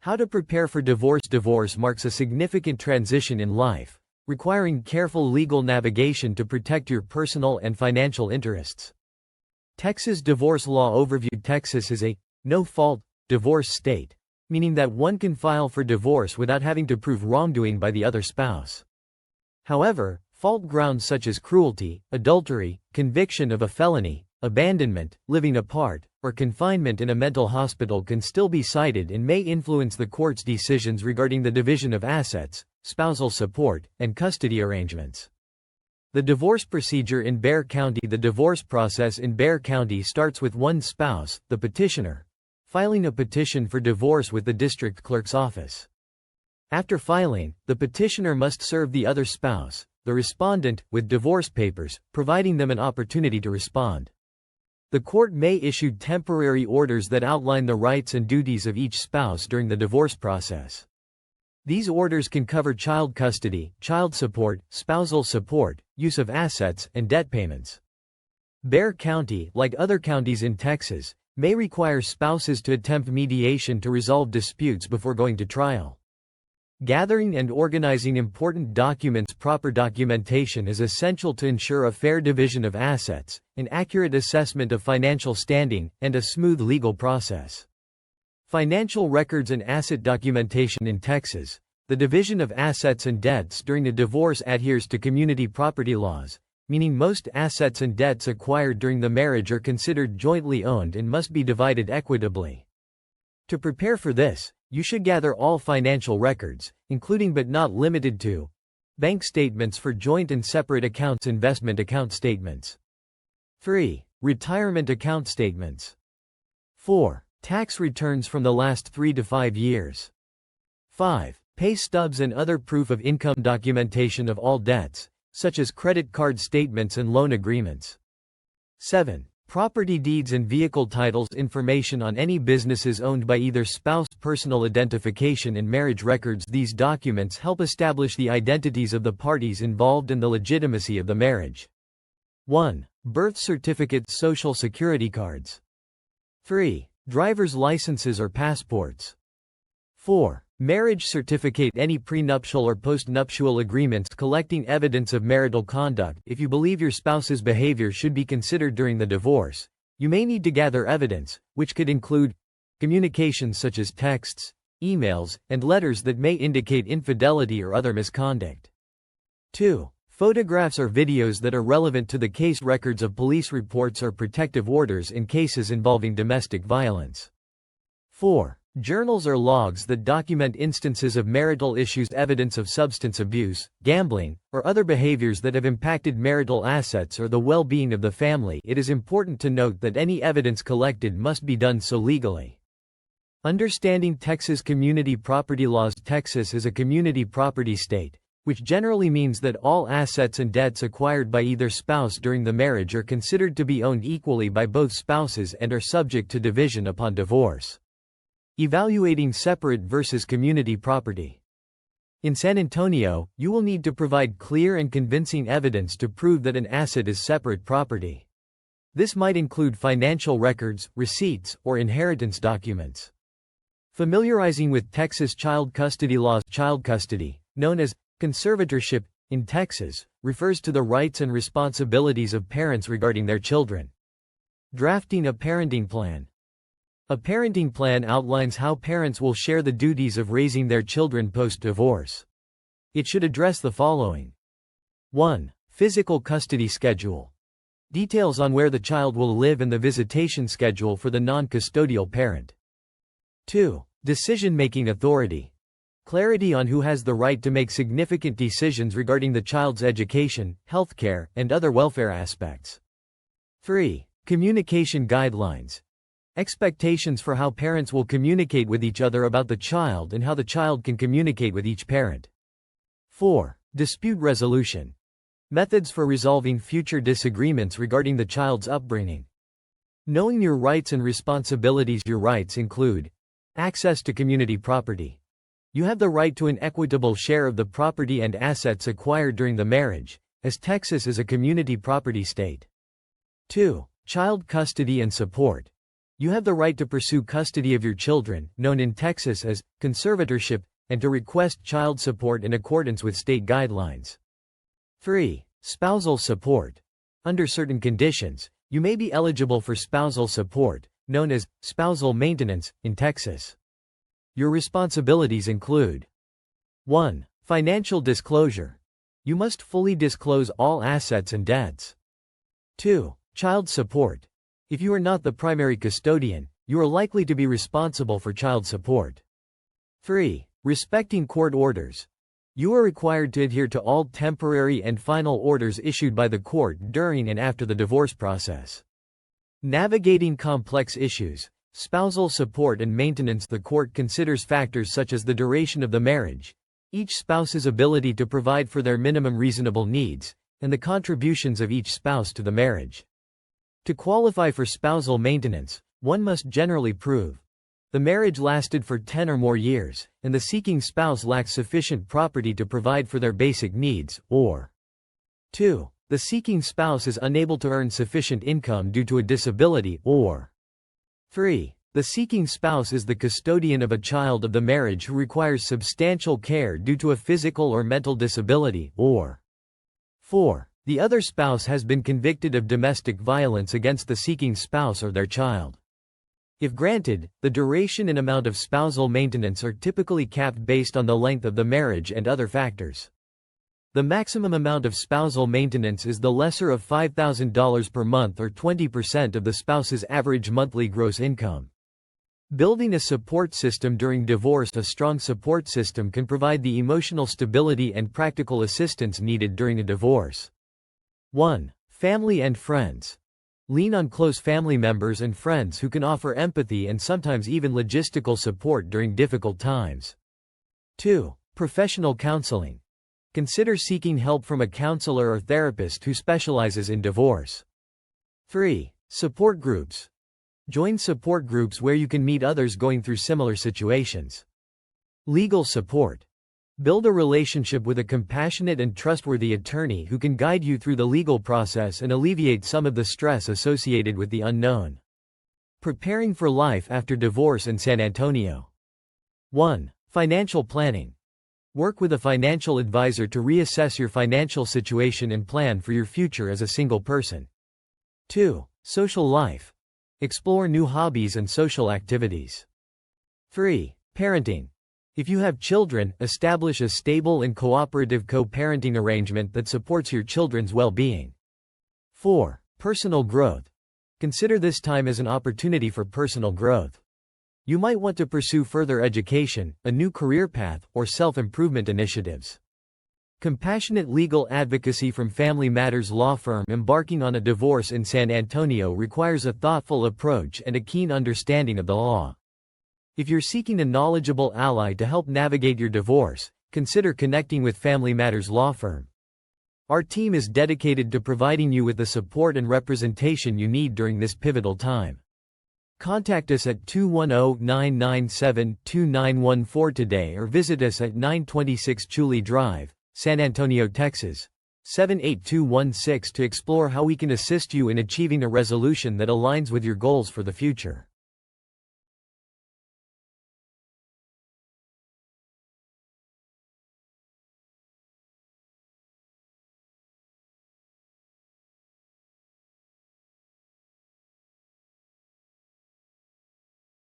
How to prepare for divorce. Divorce marks a significant transition in life, requiring careful legal navigation to protect your personal and financial interests. Texas divorce law overview. Texas is a no-fault divorce state, meaning that one can file for divorce without having to prove wrongdoing by the other spouse. However, fault grounds such as cruelty, adultery, conviction of a felony, abandonment, living apart, or confinement in a mental hospital can still be cited and may influence the court's decisions regarding the division of assets, spousal support, and custody arrangements. The divorce procedure in Bexar County. The divorce process in Bexar County starts with one spouse, the petitioner, filing a petition for divorce with the district clerk's office. After filing, the petitioner must serve the other spouse, the respondent, with divorce papers, providing them an opportunity to respond. The court may issue temporary orders that outline the rights and duties of each spouse during the divorce process. These orders can cover child custody, child support, spousal support, use of assets, and debt payments. Bexar County, like other counties in Texas, may require spouses to attempt mediation to resolve disputes before going to trial. Gathering and organizing important documents. Proper documentation is essential to ensure a fair division of assets, an accurate assessment of financial standing, and a smooth legal process. Financial records and asset documentation. In Texas, the division of assets and debts during a divorce adheres to community property laws, meaning most assets and debts acquired during the marriage are considered jointly owned and must be divided equitably. To prepare for this, you should gather all financial records, including but not limited to bank statements for joint and separate accounts, investment account statements. 3. Retirement account statements. 4. Tax returns from the last 3 to 5 years. 5. Pay stubs and other proof of income documentation of all debts, such as credit card statements and loan agreements. 7. Property deeds and vehicle titles. Information on any businesses owned by either spouse. Personal identification and marriage records. These documents help establish the identities of the parties involved and the legitimacy of the marriage. 1. Birth certificates, social security cards. 3. Driver's licenses or passports. 4. Marriage certificate. Any prenuptial or postnuptial agreements collecting evidence of marital conduct. If you believe your spouse's behavior should be considered during the divorce, you may need to gather evidence, which could include communications such as texts, emails, and letters that may indicate infidelity or other misconduct. 2. Photographs or videos that are relevant to the case. Records of police reports or protective orders in cases involving domestic violence. 4. Journals or logs that document instances of marital issues. Evidence of substance abuse, gambling, or other behaviors that have impacted marital assets or the well-being of the family. It is important to note that any evidence collected must be done so legally. Understanding Texas community property laws. Texas is a community property state, which generally means that all assets and debts acquired by either spouse during the marriage are considered to be owned equally by both spouses and are subject to division upon divorce. Evaluating separate versus community property. In San Antonio, you will need to provide clear and convincing evidence to prove that an asset is separate property. This might include financial records, receipts, or inheritance documents. Familiarizing with Texas child custody laws. Child custody, known as conservatorship in Texas, refers to the rights and responsibilities of parents regarding their children. Drafting a parenting plan. A parenting plan outlines how parents will share the duties of raising their children post-divorce. It should address the following. 1. Physical custody schedule. Details on where the child will live and the visitation schedule for the non-custodial parent. 2. Decision-making authority. Clarity on who has the right to make significant decisions regarding the child's education, healthcare, and other welfare aspects. 3. Communication guidelines. Expectations for how parents will communicate with each other about the child and how the child can communicate with each parent. 4. Dispute resolution. Methods for resolving future disagreements regarding the child's upbringing. Knowing your rights and responsibilities. Your rights include access to community property. You have the right to an equitable share of the property and assets acquired during the marriage, as Texas is a community property state. 2. Child custody and support. You have the right to pursue custody of your children, known in Texas as conservatorship, and to request child support in accordance with state guidelines. 3. Spousal support. Under certain conditions, you may be eligible for spousal support, known as spousal maintenance, in Texas. Your responsibilities include: 1. Financial disclosure. You must fully disclose all assets and debts. 2. Child support. If you are not the primary custodian, you are likely to be responsible for child support. 3. Respecting court orders. You are required to adhere to all temporary and final orders issued by the court during and after the divorce process. Navigating complex issues. Spousal support and maintenance. The court considers factors such as the duration of the marriage, each spouse's ability to provide for their minimum reasonable needs, and the contributions of each spouse to the marriage. To qualify for spousal maintenance, one must generally prove the marriage lasted for 10 or more years, and the seeking spouse lacks sufficient property to provide for their basic needs, or 2. The seeking spouse is unable to earn sufficient income due to a disability, or 3. The seeking spouse is the custodian of a child of the marriage who requires substantial care due to a physical or mental disability, or 4. The other spouse has been convicted of domestic violence against the seeking spouse or their child. If granted, the duration and amount of spousal maintenance are typically capped based on the length of the marriage and other factors. The maximum amount of spousal maintenance is the lesser of $5,000 per month or 20% of the spouse's average monthly gross income. Building a support system during divorce. A strong support system can provide the emotional stability and practical assistance needed during a divorce. 1. Family and friends. Lean on close family members and friends who can offer empathy and sometimes even logistical support during difficult times. 2. Professional counseling. Consider seeking help from a counselor or therapist who specializes in divorce. 3. Support groups. Join support groups where you can meet others going through similar situations. Legal support. Build a relationship with a compassionate and trustworthy attorney who can guide you through the legal process and alleviate some of the stress associated with the unknown. Preparing for life after divorce in San Antonio. 1. Financial planning. Work with a financial advisor to reassess your financial situation and plan for your future as a single person. 2. Social life. Explore new hobbies and social activities. 3. Parenting. If you have children, establish a stable and cooperative co-parenting arrangement that supports your children's well-being. 4. Personal growth. Consider this time as an opportunity for personal growth. You might want to pursue further education, a new career path, or self-improvement initiatives. Compassionate legal advocacy from Family Matters Law Firm. Embarking on a divorce in San Antonio requires a thoughtful approach and a keen understanding of the law. If you're seeking a knowledgeable ally to help navigate your divorce, consider connecting with Family Matters Law Firm. Our team is dedicated to providing you with the support and representation you need during this pivotal time. Contact us at 210-997-2914 today or visit us at 926 Chulie Drive, San Antonio, Texas, 78216 to explore how we can assist you in achieving a resolution that aligns with your goals for the future.